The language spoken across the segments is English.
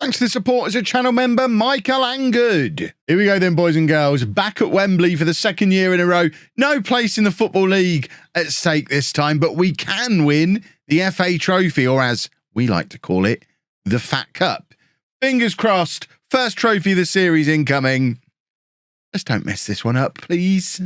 Thanks to the support as a channel member, Michael Angud. Here we go then, boys and girls. Back at Wembley for the second year in a row. No place in the Football League at stake this time, but we can win the FA Trophy, or as we like to call it, the Fat Cup. Fingers crossed. First trophy of the series incoming. Just don't mess this one up, please.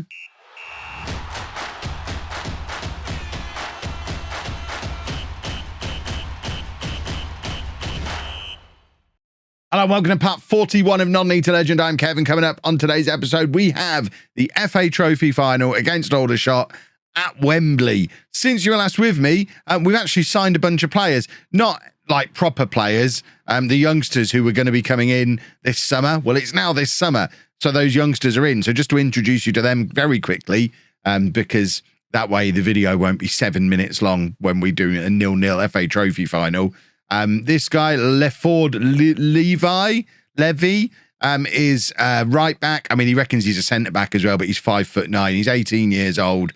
Hello, welcome to part 41 of Non-League to Legend. I'm Kevin. Coming up on today's episode, we have the FA Trophy final against LOLLUJO at Wembley. Since you were last with me, we've actually signed a bunch of players. Not like proper players, the youngsters who were going to be coming in this summer. Well, it's now this summer, so those youngsters are in. So just to introduce you to them very quickly, because that way the video won't be 7 minutes long when we do a 0-0 FA Trophy final. This guy, Leford Levy, is right back. I mean, he reckons he's a centre back as well, but he's 5'9". He's 18 years old.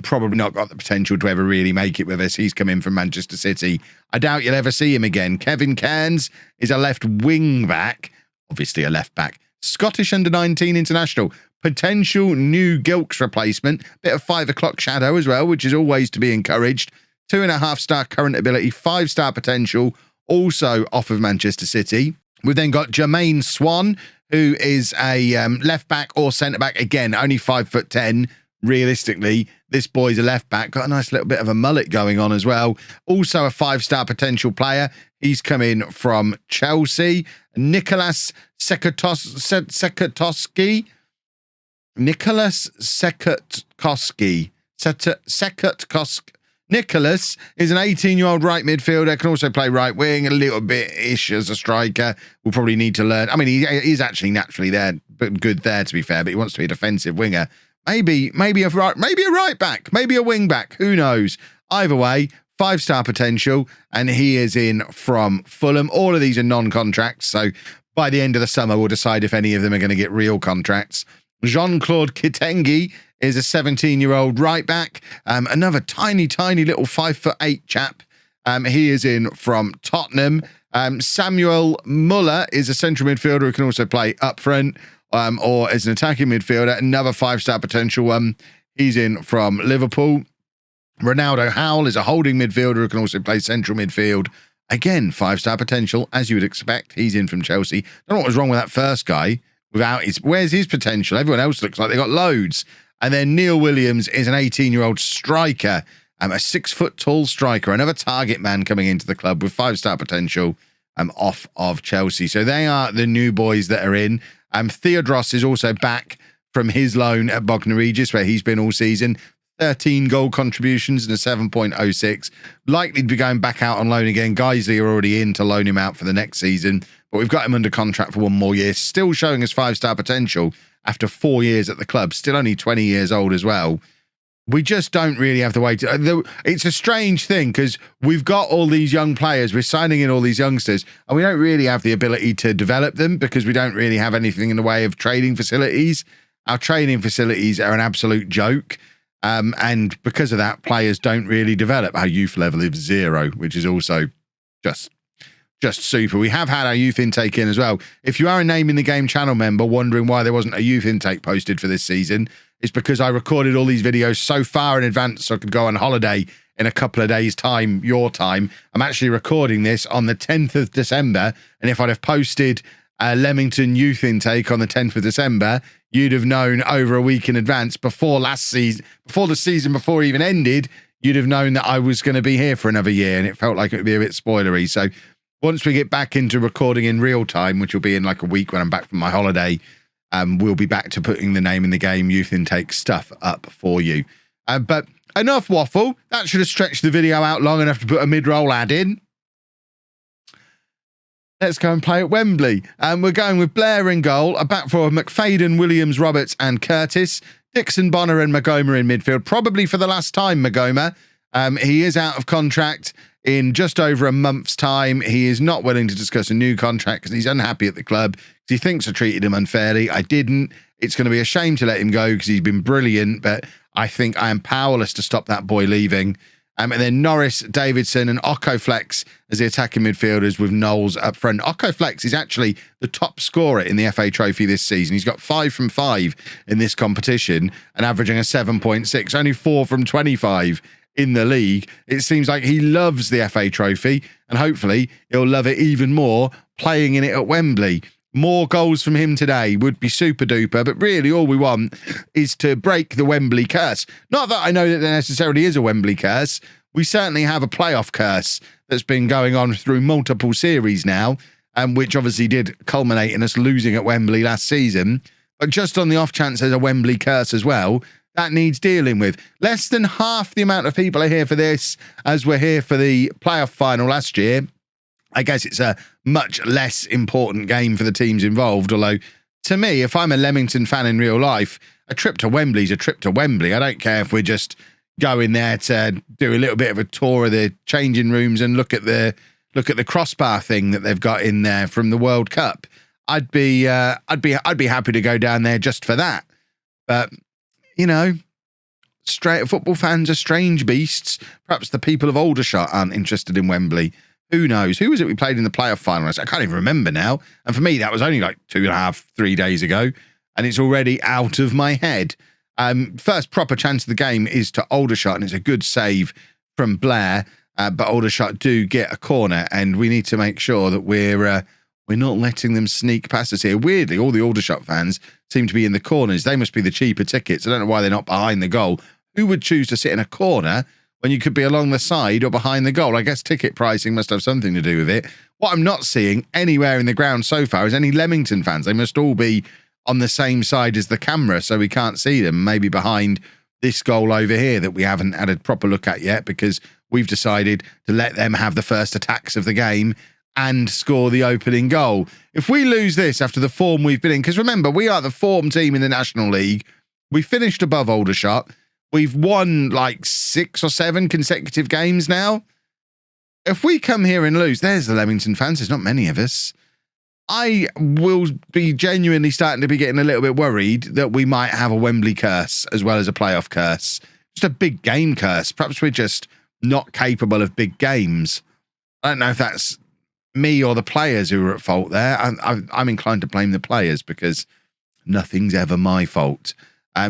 Probably not got the potential to ever really make it with us. He's come in from Manchester City. I doubt you'll ever see him again. Kevin Cairns is a left wing back, obviously a left back. Scottish under-19 international. Potential new Gilks replacement. Bit of 5 o'clock shadow as well, which is always to be encouraged. 2.5-star current ability, 5-star potential, also off of Manchester City. We've then got Jermaine Swan, who is a left back or centre back. Again, only 5'10". Realistically, this boy's a left back. Got a nice little bit of a mullet going on as well. Also a 5-star potential player. He's come in from Chelsea. Nicholas Sekutkowski. Nicholas is an 18-year-old right midfielder, can also play right wing, a little bit-ish as a striker. We'll probably need to learn. I mean, he is actually naturally there, but good there, to be fair, but he wants to be a defensive winger. Maybe a right back, maybe a wing back, who knows? Either way, 5-star potential, and he is in from Fulham. All of these are non-contracts, so by the end of the summer, we'll decide if any of them are going to get real contracts. Jean-Claude Kitengi is a 17-year-old right back. Another tiny little 5'8" chap. He is in from Tottenham. Samuel Muller is a central midfielder who can also play up front or as an attacking midfielder. Another 5-star potential. He's in from Liverpool. Ronaldo Howell is a holding midfielder who can also play central midfield. Again, 5-star potential, as you would expect. He's in from Chelsea. Don't know what was wrong with that first guy. Where's his potential? Everyone else looks like they got loads. And then Neil Williams is an 18-year-old striker, a 6-foot-tall striker, another target man coming into the club with 5-star potential off of Chelsea. So they are the new boys that are in. Theodros is also back from his loan at Bognor Regis, where he's been all season. 13 goal contributions and a 7.06. Likely to be going back out on loan again. Guiseley are already in to loan him out for the next season, but we've got him under contract for 1 more year. Still showing us 5-star potential after 4 years at the club. Still only 20 years old as well. We just don't really have the way to... It's a strange thing because we've got all these young players. We're signing in all these youngsters, and we don't really have the ability to develop them because we don't really have anything in the way of training facilities. Our training facilities are an absolute joke. And because of that, players don't really develop. Our youth level is 0, which is also just super. We have had our youth intake in as well. If you are a Name in the Game channel member wondering why there wasn't a youth intake posted for this season, it's because I recorded all these videos so far in advance so I could go on holiday in a couple of days' time, your time. I'm actually recording this on the 10th of December, and if I'd have posted a Leamington youth intake on the 10th of December, you'd have known over a week in advance before the season before even ended, you'd have known that I was going to be here for another year, and it felt like it would be a bit spoilery. So once we get back into recording in real time, which will be in like a week when I'm back from my holiday, we'll be back to putting the Name in the Game youth intake stuff up for you. But enough waffle. That should have stretched the video out long enough to put a mid-roll ad in. Let's go and play at Wembley. We're going with Blair in goal, a back four of McFadden, Williams, Roberts and Curtis. Dixon, Bonner and Magoma in midfield, probably for the last time, Magoma. He is out of contract in just over a month's time. He is not willing to discuss a new contract because he's unhappy at the club. He thinks I treated him unfairly. I didn't. It's going to be a shame to let him go because he's been brilliant, but I think I am powerless to stop that boy leaving. And then Norris, Davidson, and Occo Flex as the attacking midfielders with Knowles up front. Occo Flex is actually the top scorer in the FA Trophy this season. He's got 5 from 5 in this competition and averaging a 7.6, only 4 from 25 in the league. It seems like he loves the FA Trophy, and hopefully he'll love it even more playing in it at Wembley. More goals from him today would be super duper, but really all we want is to break the Wembley curse. Not that I know that there necessarily is a Wembley curse. We certainly have a playoff curse that's been going on through multiple series now, which obviously did culminate in us losing at Wembley last season. But just on the off chance there's a Wembley curse as well, that needs dealing with. Less than half the amount of people are here for this as were here for the playoff final last year. I guess it's a much less important game for the teams involved. Although, to me, if I'm a Leamington fan in real life, a trip to Wembley is a trip to Wembley. I don't care if we're just going there to do a little bit of a tour of the changing rooms and look at the crossbar thing that they've got in there from the World Cup. I'd be happy to go down there just for that. But you know, football fans are strange beasts. Perhaps the people of Aldershot aren't interested in Wembley. Who knows? Who was it we played in the playoff final? I can't even remember now. And for me, that was only like 2.5, 3 days ago. And it's already out of my head. First proper chance of the game is to Aldershot, and it's a good save from Blair. But Aldershot do get a corner, and we need to make sure that we're not letting them sneak past us here. Weirdly, all the Aldershot fans seem to be in the corners. They must be the cheaper tickets. I don't know why they're not behind the goal. Who would choose to sit in a corner when you could be along the side or behind the goal? I guess ticket pricing must have something to do with it. What I'm not seeing anywhere in the ground so far is any Leamington fans. They must all be on the same side as the camera, so we can't see them. Maybe behind this goal over here that we haven't had a proper look at yet because we've decided to let them have the first attacks of the game and score the opening goal. If we lose this after the form we've been in, because remember, we are the form team in the National League. We finished above Aldershot. We've won like 6 or 7 consecutive games now. If we come here and lose, there's the Leamington fans. There's not many of us. I will be genuinely starting to be getting a little bit worried that we might have a Wembley curse as well as a playoff curse. Just a big game curse. Perhaps we're just not capable of big games. I don't know if that's me or the players who are at fault there. I'm inclined to blame the players because nothing's ever my fault.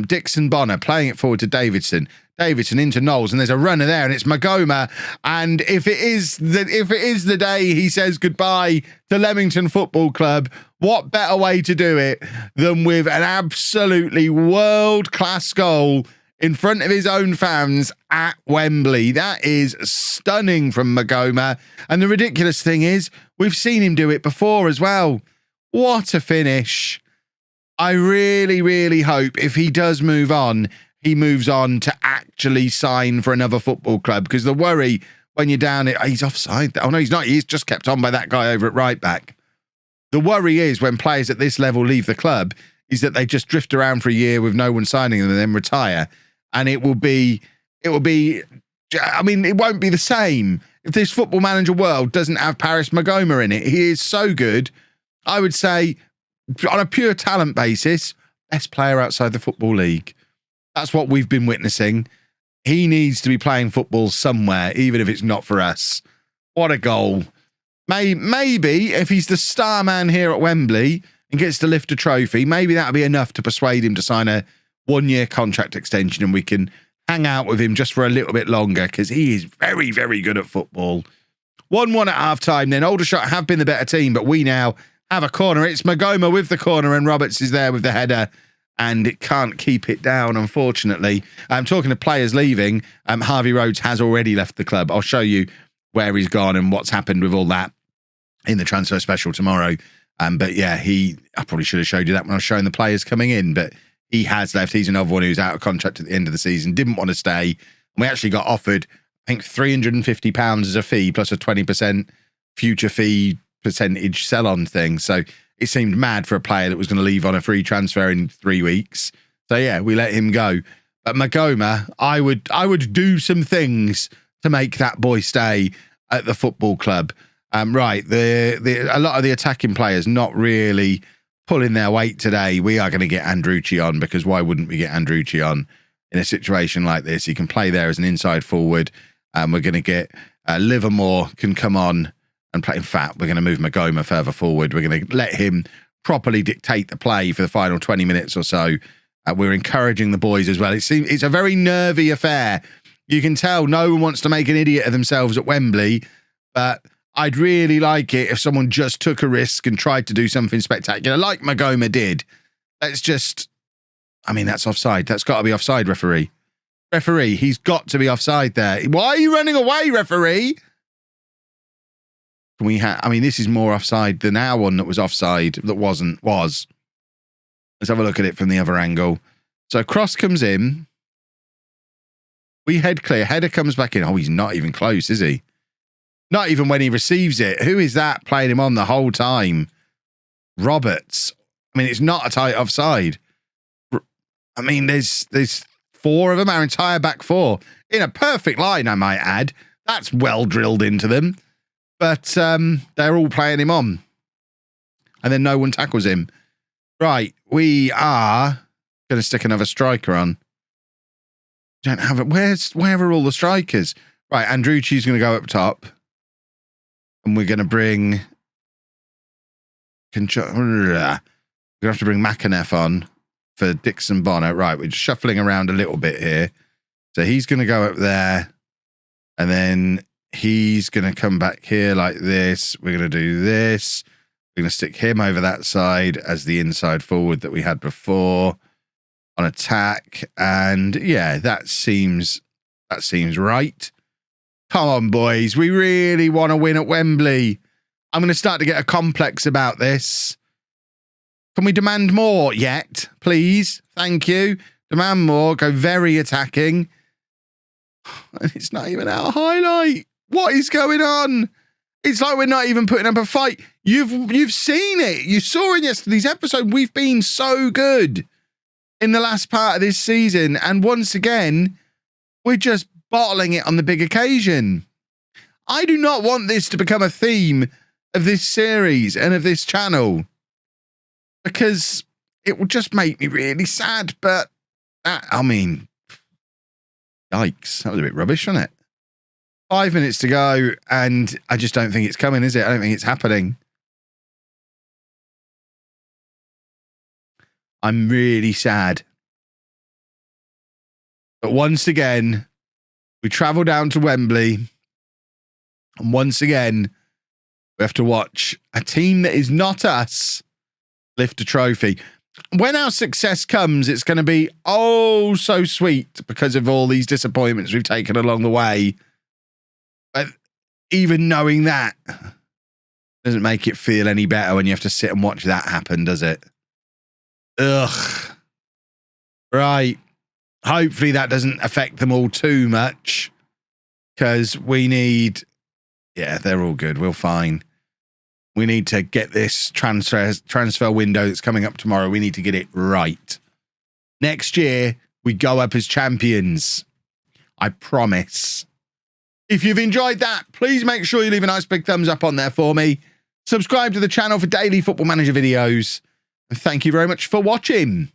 Dixon Bonner playing it forward to Davidson. Davidson into Knowles, and there's a runner there, and it's Magoma. And if it is the day he says goodbye to Leamington Football Club, what better way to do it than with an absolutely world-class goal in front of his own fans at Wembley. That is stunning from Magoma. And the ridiculous thing is, we've seen him do it before as well. What a finish. I really, really hope if he does move on, he moves on to actually sign for another football club, because the worry when you're down, he's offside. Oh, no, he's not. He's just kept on by that guy over at right back. The worry is when players at this level leave the club is that they just drift around for a year with no one signing them and then retire. And it will be, I mean, it won't be the same if this Football Manager world doesn't have Paris Magoma in it. He is so good. I would say, on a pure talent basis, best player outside the Football League. That's what we've been witnessing. He needs to be playing football somewhere, even if it's not for us. What a goal. Maybe if he's the star man here at Wembley and gets to lift a trophy, maybe that'll be enough to persuade him to sign a 1-year contract extension and we can hang out with him just for a little bit longer, because he is very, very good at football. 1-1 at half-time then. Aldershot have been the better team, but we now have a corner. It's Magoma with the corner and Roberts is there with the header, and it can't keep it down, unfortunately. I'm talking to players leaving. Harvey Rhodes has already left the club. I'll show you where he's gone and what's happened with all that in the transfer special tomorrow. But yeah, I probably should have showed you that when I was showing the players coming in, but he has left. He's another one who's out of contract at the end of the season, didn't want to stay. And we actually got offered, I think, £350 as a fee plus a 20% future fee percentage sell-on thing. So it seemed mad for a player that was going to leave on a free transfer in 3 weeks. So yeah, we let him go. But Magoma, I would do some things to make that boy stay at the football club. Right, a lot of the attacking players not really pulling their weight today. We are going to get Andrucci on, because why wouldn't we get Andrucci on in a situation like this? He can play there as an inside forward. And we're going to get Livermore can come on and play. In fact, we're going to move Magoma further forward. We're going to let him properly dictate the play for the final 20 minutes or so. We're encouraging the boys as well. It's a very nervy affair. You can tell no one wants to make an idiot of themselves at Wembley, but I'd really like it if someone just took a risk and tried to do something spectacular like Magoma did. Let's just, I mean, that's offside. That's got to be offside, referee. Referee, he's got to be offside there. Why are you running away, referee? Can we I mean, this is more offside than our one that was offside, that was. Let's have a look at it from the other angle. So cross comes in. We head clear. Header comes back in. Oh, he's not even close, is he? Not even when he receives it. Who is that playing him on the whole time? Roberts. I mean, it's not a tight offside. I mean, there's four of them, our entire back four. In a perfect line, I might add. That's well drilled into them. But they're all playing him on. And then no one tackles him. Right, we are going to stick another striker on. Don't have it. Where are all the strikers? Right, Andrucci's going to go up top. And we're going to bring... We're going to have to bring McAneff on for Dixon Bonner. Right, we're just shuffling around a little bit here. So he's going to go up there. And then he's going to come back here like this. We're going to do this. We're going to stick him over that side as the inside forward that we had before on attack. And yeah, that seems right. Come on, boys. We really want to win at Wembley. I'm going to start to get a complex about this. Can we demand more yet, please? Thank you. Demand more. Go very attacking. It's not even our highlight. What is going on? It's like we're not even putting up a fight. You've seen it. You saw in yesterday's episode. We've been so good in the last part of this season. And once again, we're just bottling it on the big occasion. I do not want this to become a theme of this series and of this channel, because it will just make me really sad. But I mean, yikes. That was a bit rubbish, wasn't it? 5 minutes to go, and I just don't think it's coming, is it? I don't think it's happening. I'm really sad. But once again, we travel down to Wembley, and once again, we have to watch a team that is not us lift a trophy. When our success comes, it's going to be oh so sweet because of all these disappointments we've taken along the way. But even knowing that doesn't make it feel any better when you have to sit and watch that happen, does it? Ugh. Right. Hopefully that doesn't affect them all too much, because we need... Yeah, they're all good. We're fine. We need to get this transfer window that's coming up tomorrow. We need to get it right. Next year, we go up as champions. I promise. If you've enjoyed that, please make sure you leave a nice big thumbs up on there for me. Subscribe to the channel for daily Football Manager videos. And thank you very much for watching.